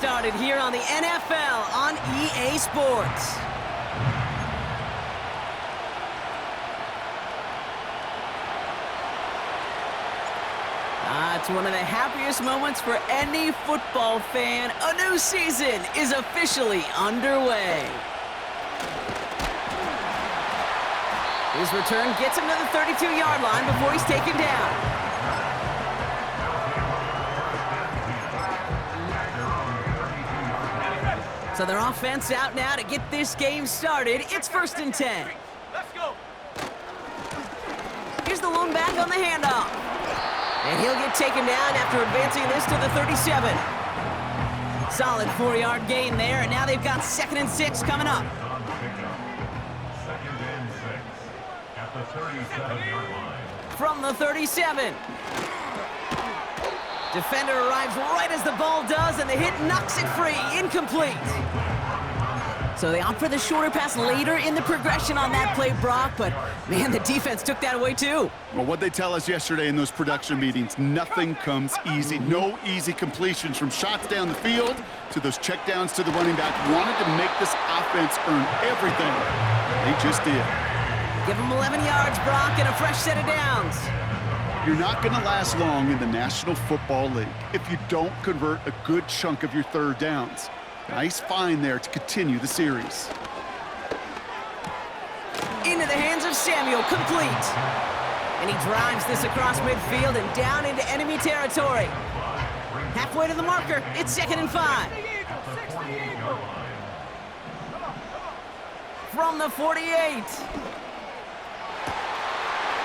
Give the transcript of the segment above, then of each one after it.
Started here on the NFL on EA Sports. It's one of the happiest moments for any football fan. A new season is officially underway. His return gets him to the 32-yard line before he's taken down. So their offense out now to get this game started. It's 1st and 10. Let's go. Here's the lone back on the handoff. And he'll get taken down after advancing this to the 37. Solid 4-yard gain there, and now they've got 2nd and 6 coming up. 2nd and 6 at the 37-yard line. From the 37. Defender arrives right as the ball does, and the hit knocks it free. Incomplete. So they opt for the shorter pass later in the progression on that play, Brock, but man, the defense took that away too. Well, what they tell us yesterday in those production meetings, nothing comes easy. No easy completions from shots down the field to those checkdowns to the running back. Wanted to make this offense earn everything. They just did. Give them 11 yards, Brock, and a fresh set of downs. You're not going to last long in the National Football League if you don't convert a good chunk of your third downs. Nice find there to continue the series. Into the hands of Samuel, complete. And he drives this across midfield and down into enemy territory. Halfway to the marker, it's 2nd and 5. From the 48.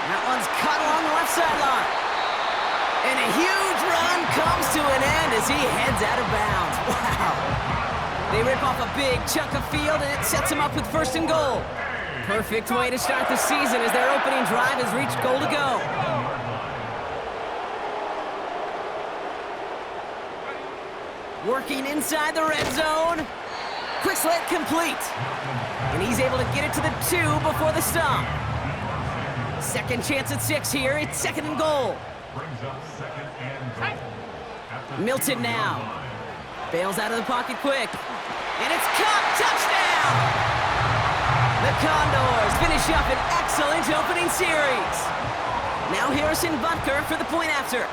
That one's caught along the left sideline. And a huge run comes to an end as he heads out of bounds. Wow. They rip off a big chunk of field, and it sets them up with 1st and goal. Perfect way to start the season as their opening drive has reached goal to go. Working inside the red zone. Quick slant complete. And he's able to get it to the 2 before the stop. Second chance at 6 here. It's 2nd and goal. Brings up 2nd and goal. Milton now. Bails out of the pocket quick. And it's caught. Touchdown! The Condors finish up an excellent opening series. Now Harrison Butker for the point after.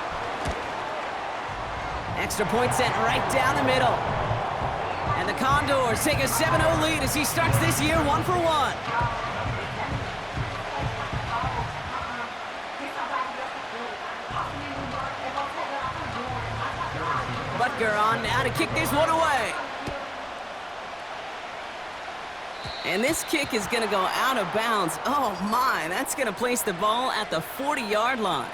Extra point sent right down the middle. And the Condors take a 7-0 lead as he starts this year 1 for 1. Butker on now to kick this one away. And this kick is going to go out of bounds. Oh my, that's going to place the ball at the 40-yard line.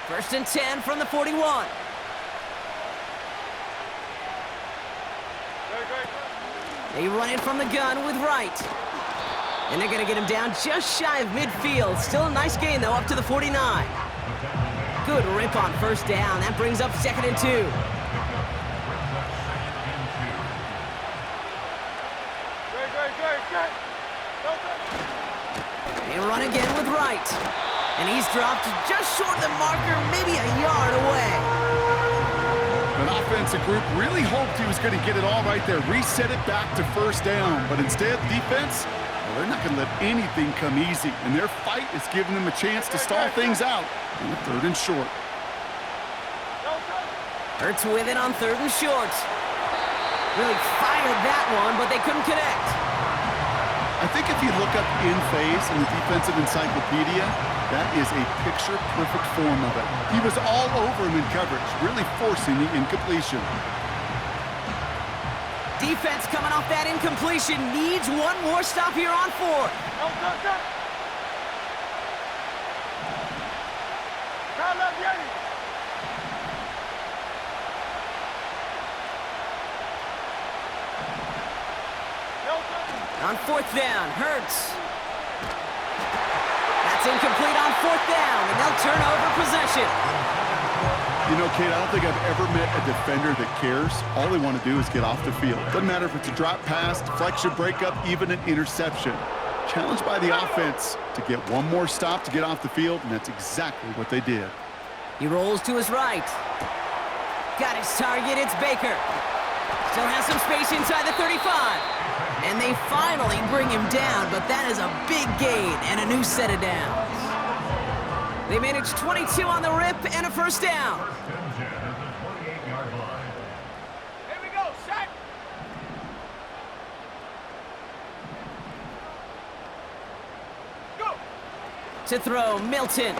First and 10 from the 41. They run it from the gun with Wright. And they're going to get him down just shy of midfield. Still a nice gain, though, up to the 49. Good rip on 1st down. That brings up 2nd and 2. They run again with Wright. And he's dropped just short of the marker, maybe a yard away. An offensive group really hoped he was going to get it all right there, reset it back to 1st down. But instead, defense, well, they're not going to let anything come easy. And their fight is giving them a chance to stall things out in the 3rd and short. Hurts with it on 3rd and short. Really fired that one, but they couldn't connect. I think if you look up in phase in the defensive encyclopedia, that is a picture-perfect form of it. He was all over him in coverage, really forcing the incompletion. Defense coming off that incompletion needs one more stop here on 4th. On 4th down, Hurts. That's incomplete on 4th down, and they'll turn over possession. You know, Kate, I don't think I've ever met a defender that cares. All they want to do is get off the field. Doesn't matter if it's a drop pass, deflection, breakup, even an interception. Challenged by the offense to get one more stop to get off the field, and that's exactly what they did. He rolls to his right. Got his target, it's Baker. Still has some space inside the 35. And they finally bring him down, but that is a big gain and a new set of downs. They managed 22 on the rip and a first down. First and 10 at the 28-yard line. Here we go, set. Go. To throw, Milton.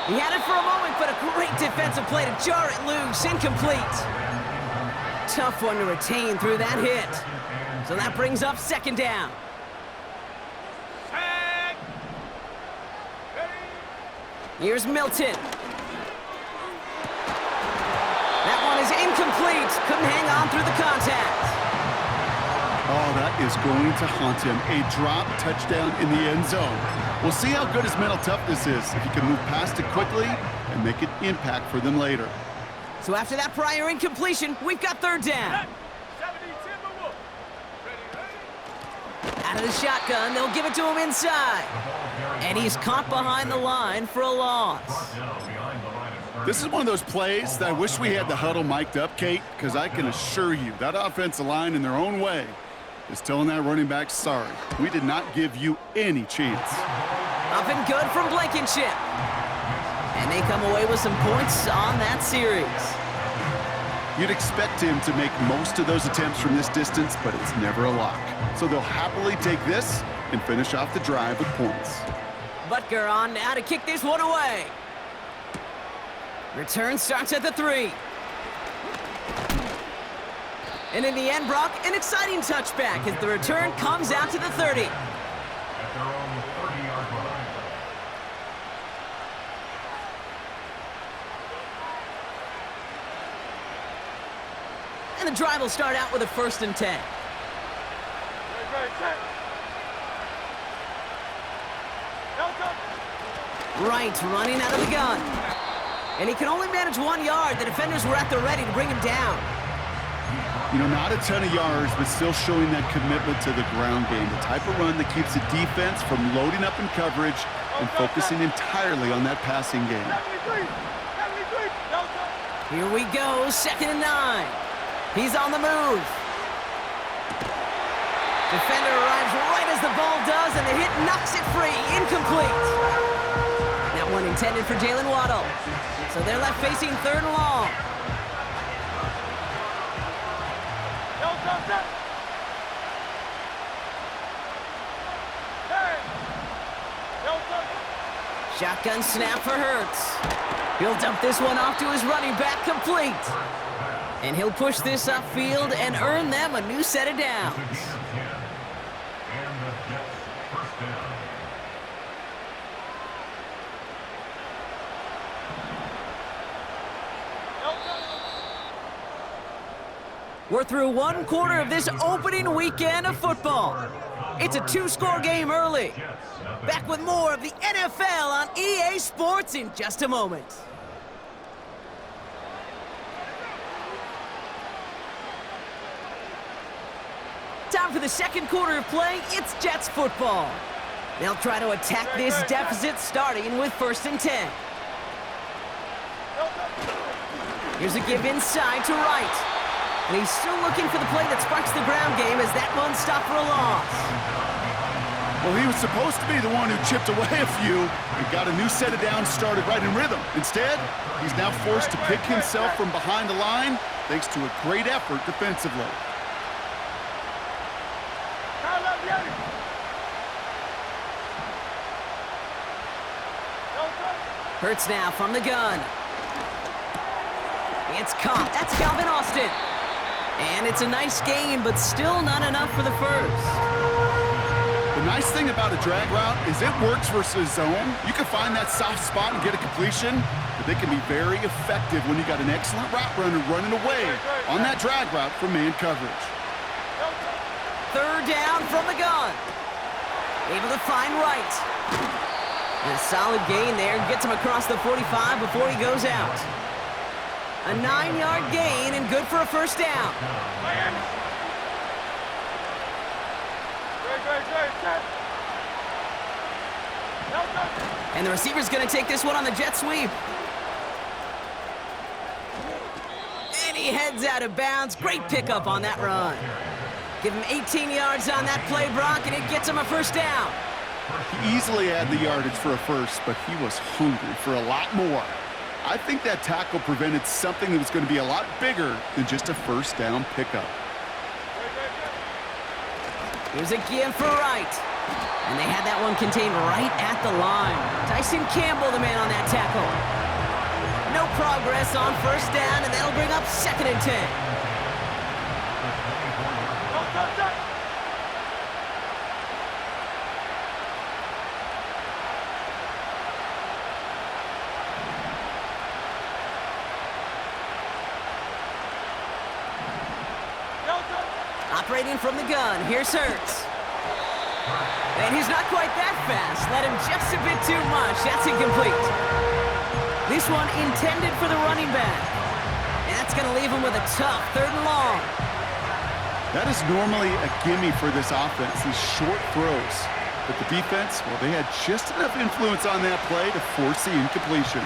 He had it for a moment, but a great defensive play to jar it loose. Incomplete. Tough one to retain through that hit. So that brings up second down. Set. Ready. Here's Milton. That one is incomplete. Couldn't hang on through the contact. Oh, that is going to haunt him. A drop touchdown in the end zone. We'll see how good his mental toughness is if he can move past it quickly and make an impact for them later. So after that prior incompletion, we've got third down. 70 Timberwolves. Ready. Out of the shotgun, they'll give it to him inside. And he's caught behind the line for a loss. Now behind the line of scrimmage. This is one of those plays that I wish we had the huddle mic'd up, Kate, because I can assure you that offensive line in their own way is telling that running back, sorry, we did not give you any chance. Up and good from Blankenship. And they come away with some points on that series. You'd expect him to make most of those attempts from this distance, but it's never a lock. So they'll happily take this and finish off the drive with points. Butker on now to kick this one away. Return starts at the 3. And in the end, Brock, an exciting touchback as the return comes out to the 30. At their own 30-yard line. And the drive will start out with a first and 10. Ready, set. Delta. Wright running out of the gun. And he can only manage 1 yard. The defenders were at the ready to bring him down. You know, not a ton of yards, but still showing that commitment to the ground game. The type of run that keeps the defense from loading up in coverage and focusing entirely on that passing game. 73. 73. Delta. Here we go, second and 9. He's on the move. Defender arrives right as the ball does, and the hit knocks it free. Incomplete. That one intended for Jalen Waddle. So they're left facing third and long. Delta, set. Hey. Delta. Shotgun snap for Hurts. He'll dump this one off to his running back, complete. And he'll push this upfield and earn them a new set of downs. And the Jets first down. We're through one quarter of this opening weekend of football. It's a 2-score game early. Back with more of the NFL on EA Sports in just a moment. Time for the second quarter of play. It's Jets football. They'll try to attack this deficit starting with first and 10. Here's a give inside to Wright. And he's still looking for the play that sparks the ground game as that one stopped for a loss. Well, he was supposed to be the one who chipped away a few and got a new set of downs started right in rhythm. Instead, he's now forced to pick himself from behind the line thanks to a great effort defensively. Hurts now from the gun. It's caught. That's Calvin Austin. And it's a nice gain, but still not enough for the first. The nice thing about a drag route is it works versus zone. You can find that soft spot and get a completion, but they can be very effective when you got an excellent route runner running away on that drag route from man coverage. Third down from the gun. Able to find Wright. A solid gain there. Gets him across the 45 before he goes out. A 9-yard gain and good for a first down. Miami. Great. Set. Delta. And the receiver's going to take this one on the jet sweep. And he heads out of bounds. Great pickup on that run. Give him 18 yards on that play, Brock, and it gets him a first down. He easily had the yardage for a first, but he was hungry for a lot more. I think that tackle prevented something that was going to be a lot bigger than just a first down pickup. Here's a give for Wright. And they had that one contained right at the line. Tyson Campbell, the man on that tackle. No progress on first down, and that'll bring up 2nd and 10. Delta. Operating from the gun, here's Hurts. And he's not quite that fast. Let him just a bit too much. That's incomplete. This one intended for the running back. And that's going to leave him with a tough 3rd and long. That is normally a gimme for this offense, these short throws. But the defense, well, they had just enough influence on that play to force the incompletion.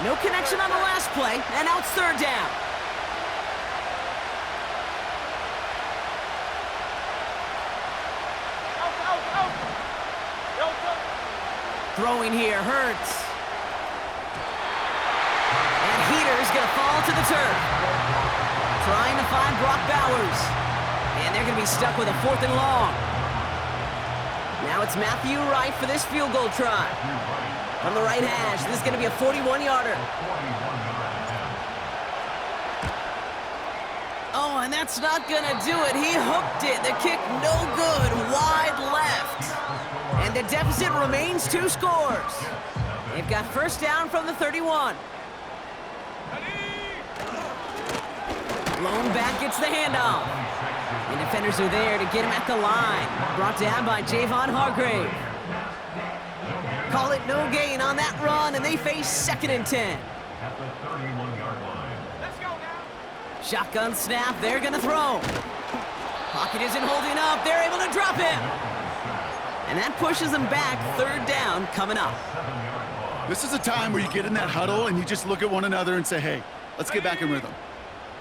No connection on the last play, and now it's 3rd down. Throwing here, Hurts. And Heater's going to fall to the turf. Trying to find Brock Bowers. And they're going to be stuck with a 4th and long. Now it's Matthew Wright for this field goal try. From the right hash, this is going to be a 41-yarder. Oh, and that's not going to do it. He hooked it. The kick no good. Wide left. And the deficit remains 2 scores. They've got first down from the 31. Blown back gets the handoff. And defenders are there to get him at the line. Brought down by Javon Hargrave. Call it no gain on that run, and they face 2nd and 10. At the 31-yard line. Let's go now. Shotgun snap, they're gonna throw. Pocket isn't holding up, they're able to drop him. And that pushes them back, 3rd down coming up. This is a time where you get in that huddle and you just look at one another and say, hey, let's get back in rhythm.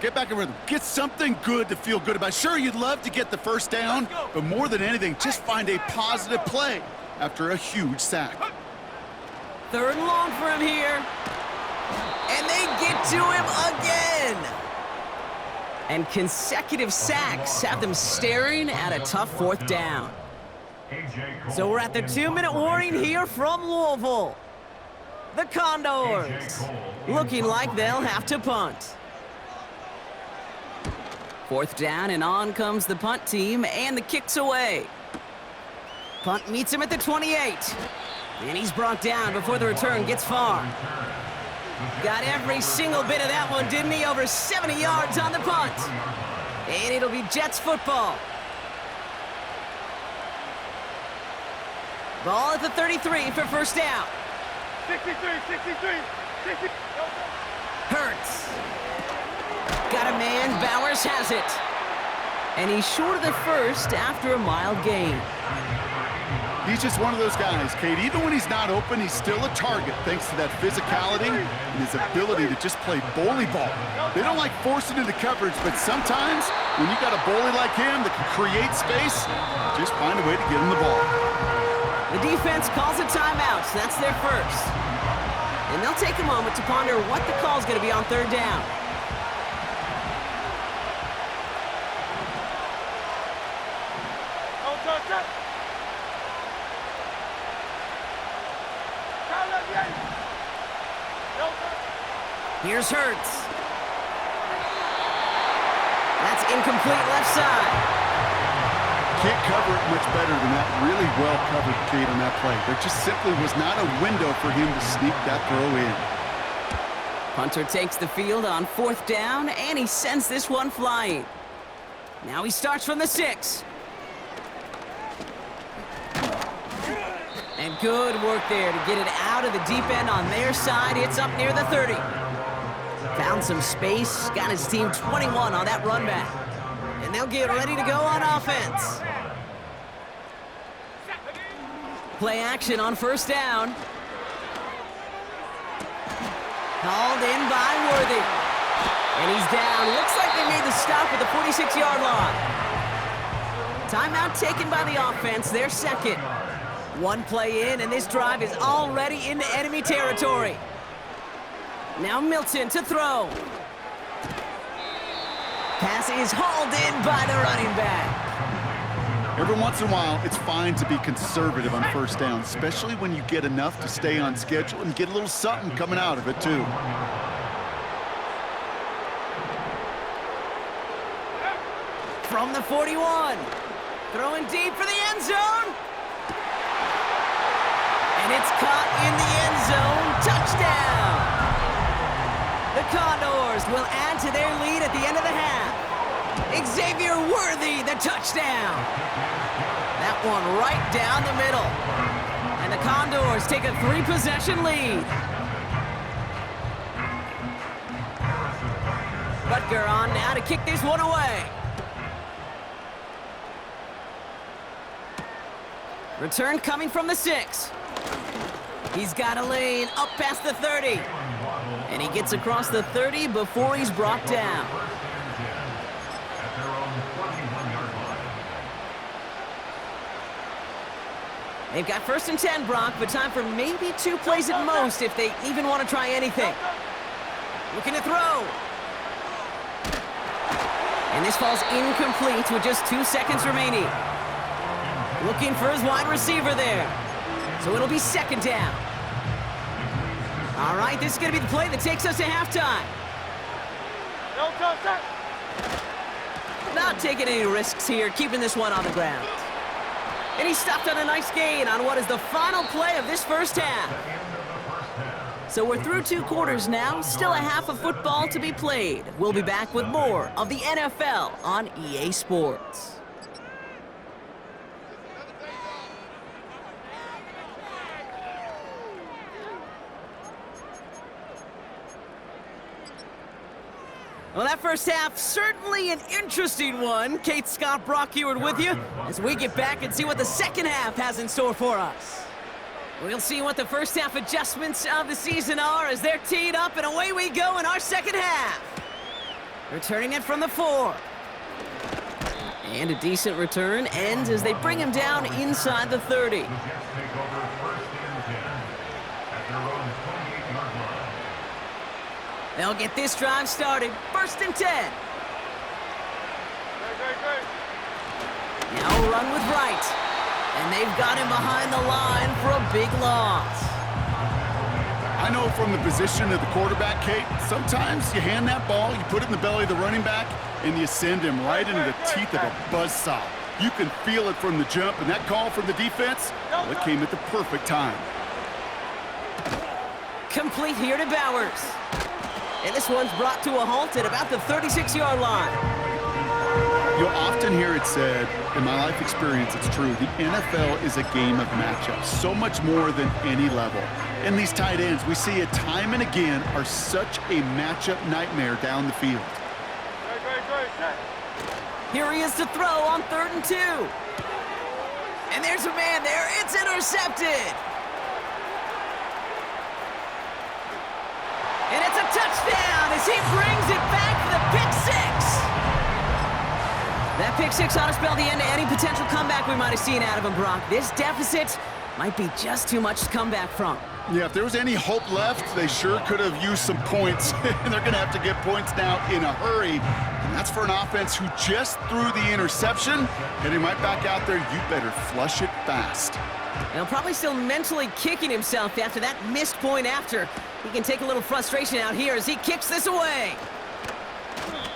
Get back in rhythm. Get something good to feel good about. Sure, you'd love to get the first down, but more than anything, just find a positive play after a huge sack. 3rd and long for him here. And they get to him again. And consecutive sacks have them staring at a tough 4th down. So we're at the 2-minute warning here from Louisville. The Condors looking like they'll have to punt. 4th down, and on comes the punt team, and the kick's away. Punt meets him at the 28. And he's brought down before the return gets far. Got every single bit of that one, didn't he? Over 70 yards on the punt. And it'll be Jets football. Ball at the 33 for first down. 63. Hurts. Got a man, Bowers has it. And he's short of the first after a mild gain. He's just one of those guys, Kate. Even when he's not open, he's still a target thanks to that physicality and his ability to just play bully ball. They don't like forcing into coverage, but sometimes when you got a bully like him that can create space, just find a way to get him the ball. The defense calls a timeout, so that's their first. And they'll take a moment to ponder what the call's going to be on 3rd down. Here's Hurts. That's incomplete left side. Can't cover it much better than that. Really well covered, Kate, on that play. There just simply was not a window for him to sneak that throw in. Punter takes the field on 4th down, and he sends this one flying. Now he starts from the 6. And And good work there to get it out of the deep end on their side. It's up near the 30. Found some space, got his team 21 on that run back. And they'll get ready to go on offense. Play action on first down. Called in by Worthy. And he's down. Looks like they made the stop at the 46-yard line. Timeout taken by the offense, their second. One play in, and this drive is already into enemy territory. Now Milton to throw. Pass is hauled in by the running back. Every once in a while, it's fine to be conservative on first down, especially when you get enough to stay on schedule and get a little something coming out of it, too. From the 41. Throwing deep for the end zone. And it's caught in the end zone. Touchdown! The Condors will add to their lead at the end of the half. Xavier Worthy, the touchdown. That one right down the middle. And the Condors take a 3-possession lead. Butker on now to kick this one away. Return coming from the 6. He's got a lane up past the 30. And he gets across the 30 before he's brought down. They've got 1st and 10, Brock, but time for maybe 2 plays at most if they even want to try anything. Looking to throw. And this falls incomplete with just 2 seconds remaining. Looking for his wide receiver there. So it'll be 2nd down. All right, this is going to be the play that takes us to halftime. Not taking any risks here, keeping this one on the ground. And he stopped on a nice gain on what is the final play of this first half. So we're through 2 quarters now, still a half of football to be played. We'll be back with more of the NFL on EA Sports. Well, that first half, certainly an interesting one. Kate Scott, Brock Heward with you as we get back and see what the second half has in store for us. We'll see what the first half adjustments of the season are as they're teed up, and away we go in our second half. Returning it from the 4. And a decent return ends as they bring him down inside the 30. They'll get this drive started. 1st and 10. Now a run with Wright. And they've got him behind the line for a big loss. I know from the position of the quarterback, Kate, sometimes you hand that ball, you put it in the belly of the running back, and you send him right into the teeth of a buzzsaw. You can feel it from the jump, and that call from the defense, well, it came at the perfect time. Complete here to Bowers. And this one's brought to a halt at about the 36-yard line. You'll often hear it said, in my life experience, it's true, the NFL is a game of matchups, so much more than any level. And these tight ends, we see it time and again, are such a matchup nightmare down the field. Here he is to throw on 3rd and 2. And there's a man there. It's intercepted. And it's a touchdown as he brings it back for the pick 6. That pick 6 ought to spell the end to any potential comeback we might have seen out of him, Brock. This deficit might be just too much to come back from. Yeah, if there was any hope left, they sure could have used some points. And they're going to have to get points now in a hurry. And that's for an offense who just threw the interception. Heading right back out there, you better flush it fast. And he'll probably still mentally kicking himself after that missed point after. He can take a little frustration out here as he kicks this away.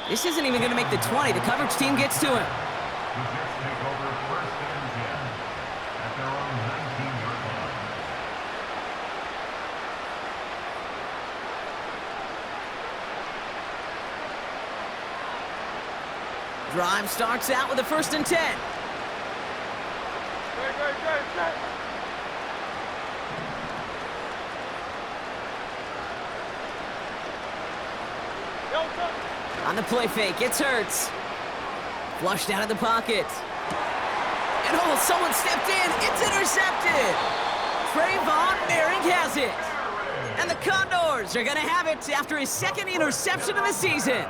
This isn't even going to make the 20. The coverage team gets to him. Drive starts out with a 1st and 10. No touch. On the play fake, it's Hurts. Flushed out of the pocket. And oh, someone stepped in. It's intercepted. Trayvon Merrick has it. And the Condors are going to have it after his second interception of the season.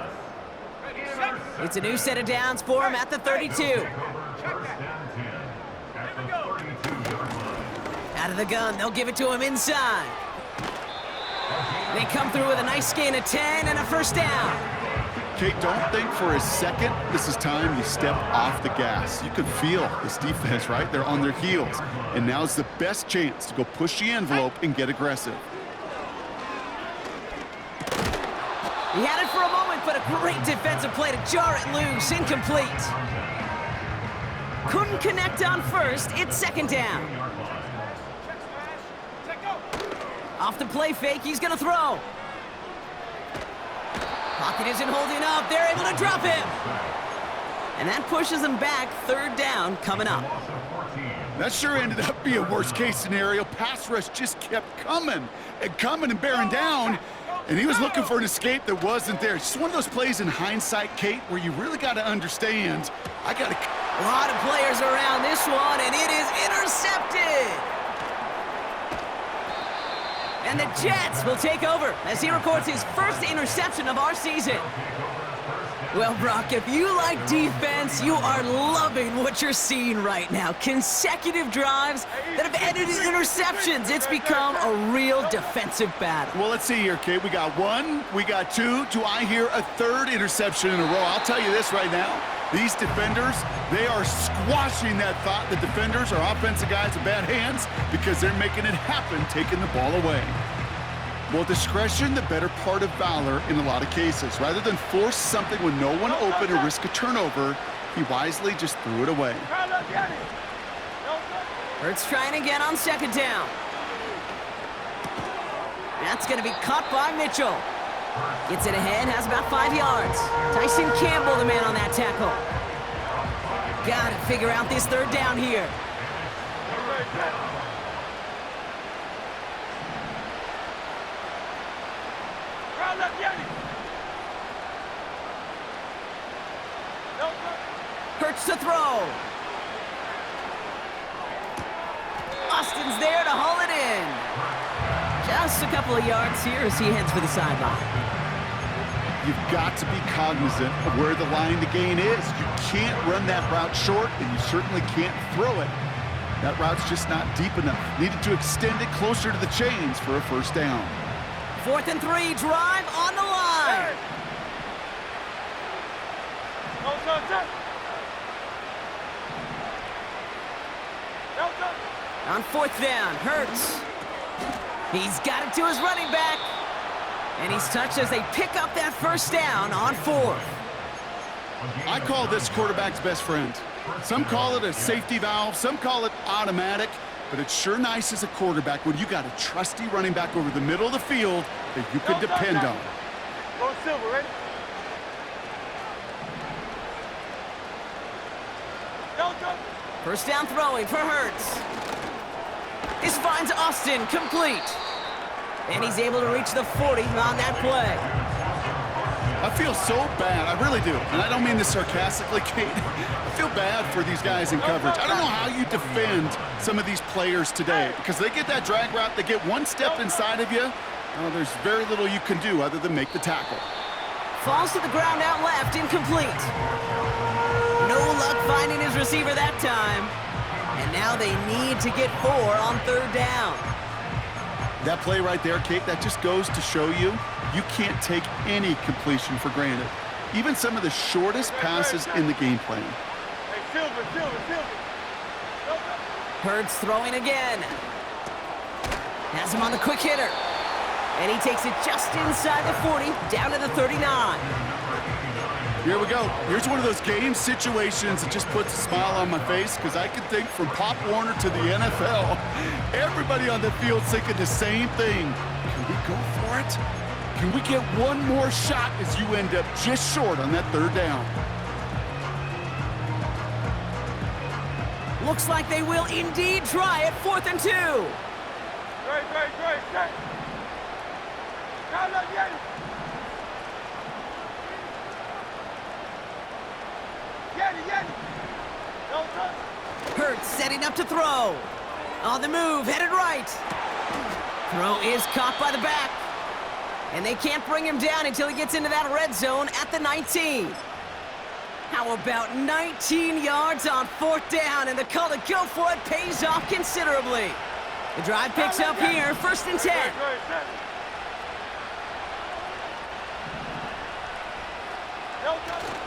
It's a new set of downs for him at the 32. Out of the gun, they'll give it to him inside. They come through with a nice gain of 10 and a first down. Kate, don't think for a second this is time you step off the gas. You can feel this defense, right? They're on their heels. And now's the best chance to go push the envelope and get aggressive. He had it for a moment, but a great defensive play to jar it loose. Incomplete. Couldn't connect on first. It's second down. Off the play fake, he's going to throw. Pocket isn't holding up. They're able to drop him. And that pushes him back. Third down coming up. That sure ended up being a worst-case scenario. Pass rush just kept coming and bearing down. And he was looking for an escape that wasn't there. It's just one of those plays in hindsight, Kate, where you really got to understand, A lot of players around this one, and it is intercepted. And the Jets will take over as he records his first interception of our season. Well, Brock, if you like defense, you are loving what you're seeing right now. Consecutive drives that have ended in interceptions. It's become a real defensive battle. Well, let's see here, Kate. We got one, we got two. Do I hear a third interception in a row? I'll tell you this right now. These defenders, they are squashing that thought that defenders are offensive guys in bad hands because they're making it happen, taking the ball away. Well, discretion, the better part of valor in a lot of cases. Rather than force something when no one open or risk a turnover, he wisely just threw it away. Hurts trying again on second down. That's going to be caught by Mitchell. Gets it ahead, has about 5 yards. Tyson Campbell, the man on that tackle. Got to figure out this third down here. Hurts to throw. Austin's there to haul it in. Just a couple of yards here as he heads for the sideline. You've got to be cognizant of where the line to gain is. You can't run that route short, and you certainly can't throw it. That route's just not deep enough. Needed to extend it closer to the chains for a first down. 4th and 3, drive on the line. On 4th down, Hurts. He's got it to his running back. And he's touched as they pick up that first down on 4th. I call this quarterback's best friend. Some call it a safety valve, some call it automatic, but it's sure nice as a quarterback when you got a trusty running back over the middle of the field that you can depend on. Go Silver, ready? First down throwing for Hurts. This finds Austin complete. And he's able to reach the 40 on that play. I feel so bad, I really do. And I don't mean this sarcastically, Kate. I feel bad for these guys in coverage. I don't know how you defend some of these players today because they get that drag route, they get one step inside of you. There's very little you can do other than make the tackle. Falls to the ground out left, incomplete. No luck finding his receiver that time. And now they need to get 4 on 3rd down. That play right there, Kate, that just goes to show you can't take any completion for granted. Even some of the shortest passes in the game plan. Hey, Silver. Hurts throwing again. Has him on the quick hitter. And he takes it just inside the 40, down to the 39. Here we go. Here's one of those game situations that just puts a smile on my face because I can think from Pop Warner to the NFL. Everybody on the field's thinking the same thing. Can we go for it? Can we get one more shot as you end up just short on that 3rd down? Looks like they will indeed try it. 4th and 2. Great. Ready. Don't touch. Hurts setting up to throw. On the move, headed right. Throw is caught by the back. And they can't bring him down until he gets into that red zone at the 19. How about 19 yards on 4th down, and the call to go for it pays off considerably. The drive picks up here, 1st and 10.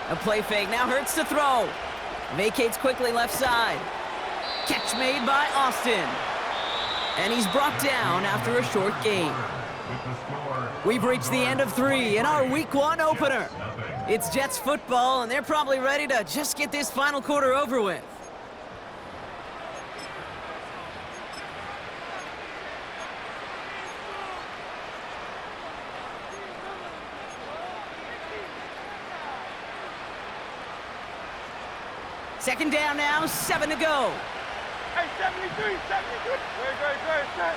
A play fake, now Hurts to throw. Vacates quickly left side. Catch made by Austin. And he's brought down after a short gain. We've reached the end of 3 in our Week 1 opener. It's Jets football, and they're probably ready to just get this final quarter over with. Second down now, 7 to go. Hey, 73. Great. Set.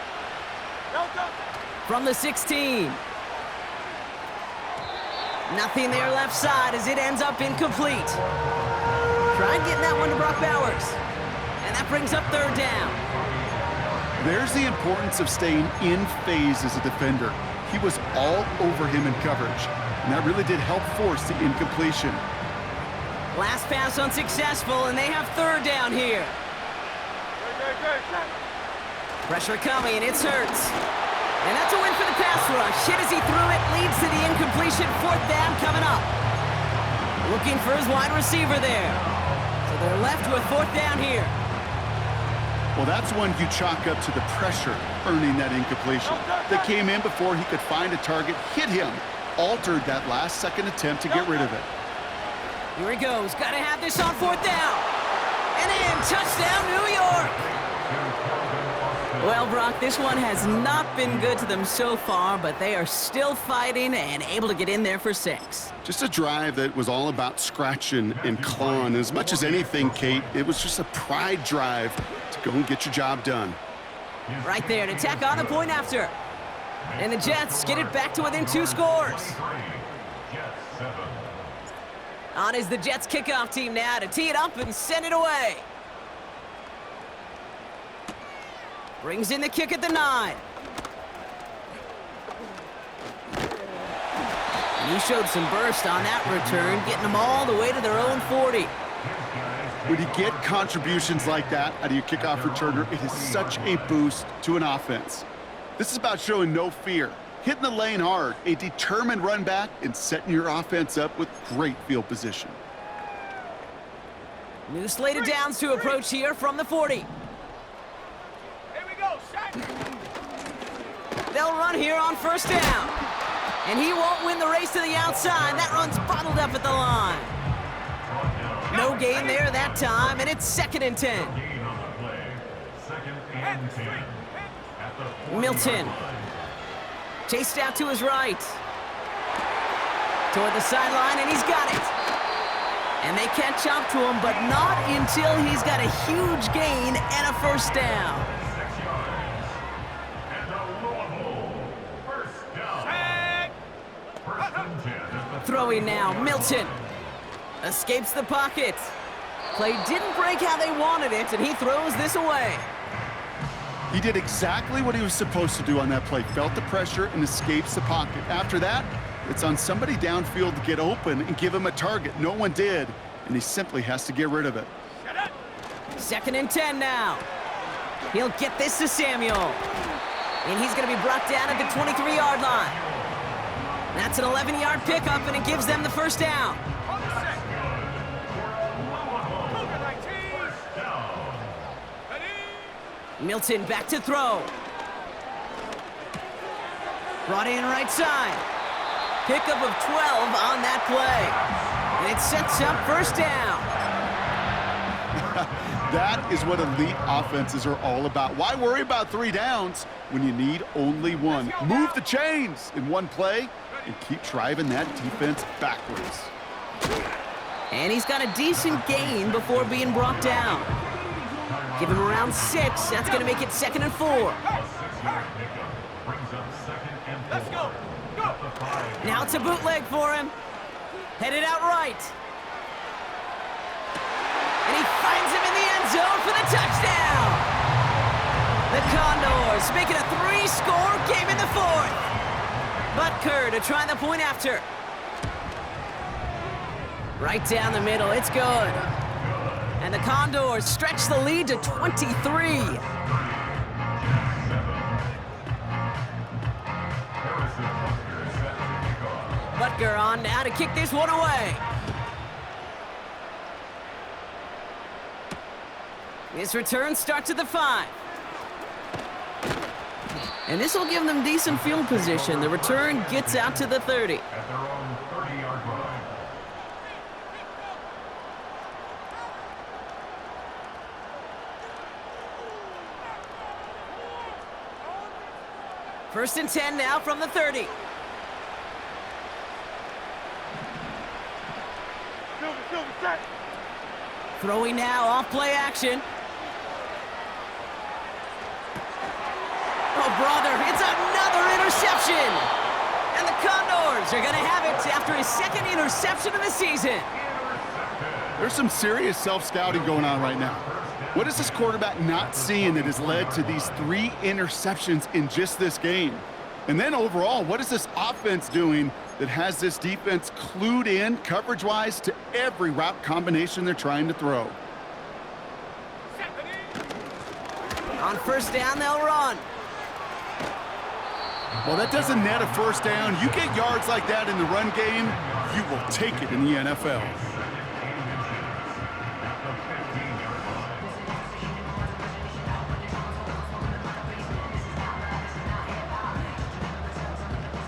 Don't. From the 16. Nothing there left side as it ends up incomplete. Trying getting that one to Brock Bowers. And that brings up 3rd down. There's the importance of staying in phase as a defender. He was all over him in coverage, and that really did help force the incompletion. Last pass unsuccessful, and they have 3rd down here. Great. Set. Pressure coming, it's Hurts. And that's a win for the pass rush. Hit as he threw it, leads to the incompletion. 4th down coming up. Looking for his wide receiver there. So they're left with 4th down here. Well, that's one you chalk up to the pressure earning that incompletion. That came in before he could find a target, hit him, altered that last-second attempt to get rid of it. Here he goes. Got to have this on 4th down. And in. Touchdown, New York. Well, Brock, this one has not been good to them so far, but they are still fighting and able to get in there for 6. Just a drive that was all about scratching and clawing. As much as anything, Kate, it was just a pride drive to go and get your job done. Right there to tack on the point after. And the Jets get it back to within 2 scores. On is the Jets kickoff team now to tee it up and send it away. Brings in the kick at the 9. And he showed some burst on that return, getting them all the way to their own 40. When you get contributions like that out of your kickoff returner, it is such a boost to an offense. This is about showing no fear, hitting the lane hard, a determined run back, and setting your offense up with great field position. New slate of downs to approach here from the 40. They'll run here on 1st down. And he won't win the race to the outside. That run's bottled up at the line. No gain there that time, and it's 2nd and 10. Milton. Chased out to his right. Toward the sideline, and he's got it. And they catch up to him, but not until he's got a huge gain and a 1st down. Throwing now, Milton. Escapes the pocket. Play didn't break how they wanted it, and he throws this away. He did exactly what he was supposed to do on that play. Felt the pressure and escapes the pocket. After that, it's on somebody downfield to get open and give him a target. No one did, and he simply has to get rid of it. 2nd and 10 now. He'll get this to Samuel. And he's going to be brought down at the 23-yard line. That's an 11-yard pickup, and it gives them the 1st down. Milton back to throw. Brought in right side. Pickup of 12 on that play. And it sets up 1st down. That is what elite offenses are all about. Why worry about 3 downs when you need only 1? Move the chains in one play and keep driving that defense backwards. And he's got a decent gain before being brought down. Give him around 6. That's going to make it 2nd and 4. Let's go. Now it's a bootleg for him. Headed out right. finds him in the end zone for the touchdown. The Condors make it a 3-score game in the fourth. Butker to try the point after. Right down the middle, it's good. And the Condors stretch the lead to 23. Butker on now to kick this one away. This return starts at the 5. And this will give them decent field position. The return gets out to the 30. At their own 30-yard line. First and 10 now from the 30. Silver, set. Throwing now off play action. Oh, brother, it's another interception. And the Condors are going to have it after his second interception of the season. There's some serious self-scouting going on right now. What is this quarterback not seeing that has led to these 3 interceptions in just this game? And then overall, what is this offense doing that has this defense clued in coverage-wise to every route combination they're trying to throw? On first down, they'll run. Well, that doesn't net a first down. You get yards like that in the run game, you will take it in the NFL.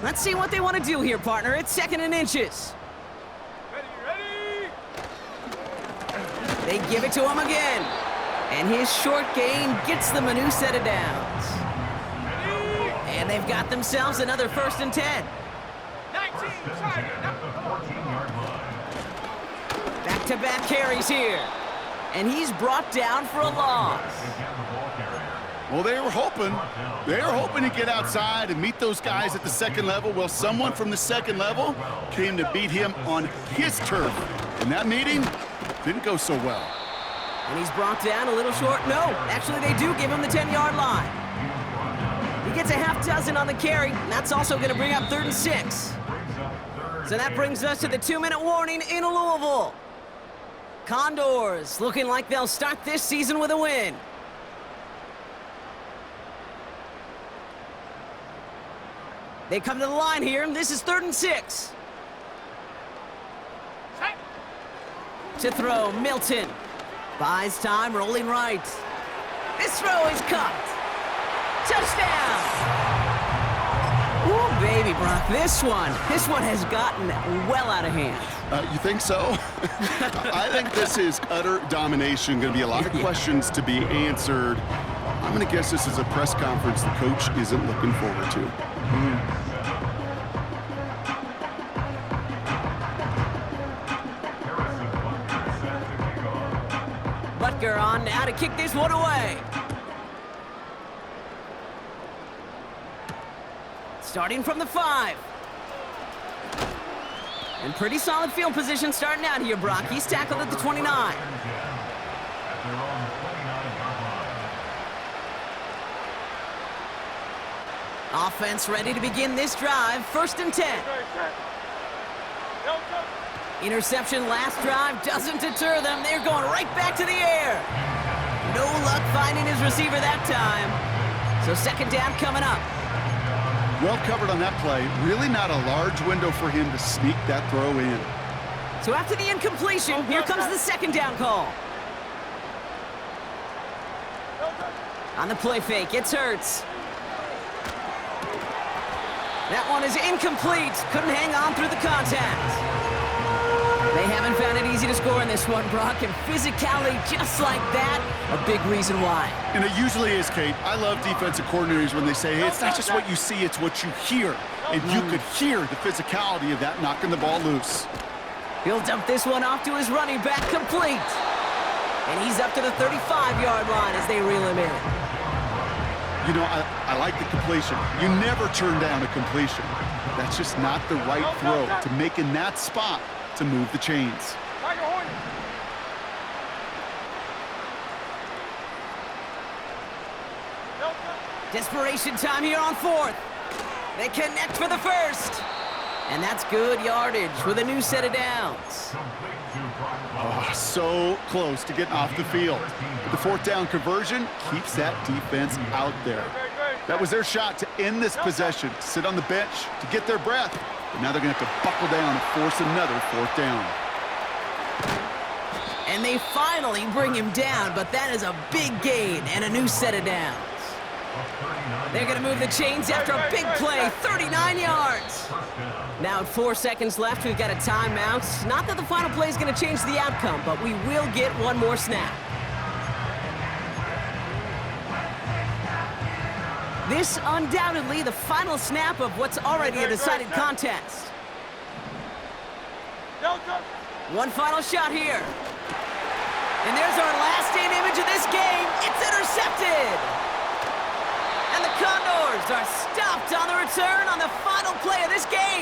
Let's see what they want to do here, partner. It's 2nd and inches. Ready. They give it to him again. And his short gain gets them a new set of downs. And they've got themselves another 1st and 10. 19, Back-to-back carries here. And he's brought down for a loss. Well, they were hoping to get outside and meet those guys at the 2nd level. Well, someone from the 2nd level came to beat him on his turf. And that meeting didn't go so well. And he's brought down a little short. No, actually they do give him the 10-yard line. He gets a half dozen on the carry, and that's also going to bring up 3rd and 6. So that brings us to the 2-minute warning in Louisville. Condors looking like they'll start this season with a win. They come to the line here, and this is 3rd and 6. To throw, Milton. Buys time, rolling right. This throw is caught. Touchdown! Ooh, baby, Brock, this one has gotten well out of hand. You think so? I think this is utter domination. Going to be a lot of questions to be answered. I'm going to guess this is a press conference the coach isn't looking forward to. Butker on now to kick this one away. Starting from the 5. And pretty solid field position starting out here, Brock. He's tackled at the 29. Offense ready to begin this drive. 1st and 10. Interception last drive doesn't deter them. They're going right back to the air. No luck finding his receiver that time. So 2nd down coming up. Well covered on that play. Really not a large window for him to sneak that throw in. So after the incompletion, here comes the 2nd down call. On the play fake, it's Hurts. That one is incomplete. Couldn't hang on through the contact. They haven't found it easy to score in this one, Brock, and physicality just like that, a big reason why. And it usually is, Kate. I love defensive coordinators when they say, hey, it's not just what you see, it's what you hear. And you could hear the physicality of that knocking the ball loose. He'll dump this one off to his running back, complete. And he's up to the 35-yard line as they reel him in. You know, I like the completion. You never turn down a completion. That's just not the right throw to make in that spot to move the chains. Desperation time here on fourth. They connect for the first. And that's good yardage with a new set of downs. Oh, so close to getting off the field. The fourth down conversion keeps that defense out there. That was their shot to end this possession, to sit on the bench, to get their breath. But now they're going to have to buckle down and force another fourth down. And they finally bring him down, but that is a big gain and a new set of downs. They're going to move the chains after a big play, 39 yards. Now, with 4 seconds left, we've got a timeout. Not that the final play is going to change the outcome, but we will get one more snap. This undoubtedly the final snap of what's already a decided contest. One final shot here. And there's our last-stand image of this game. It's intercepted. And the Condors are stopped on the return on the final play of this game.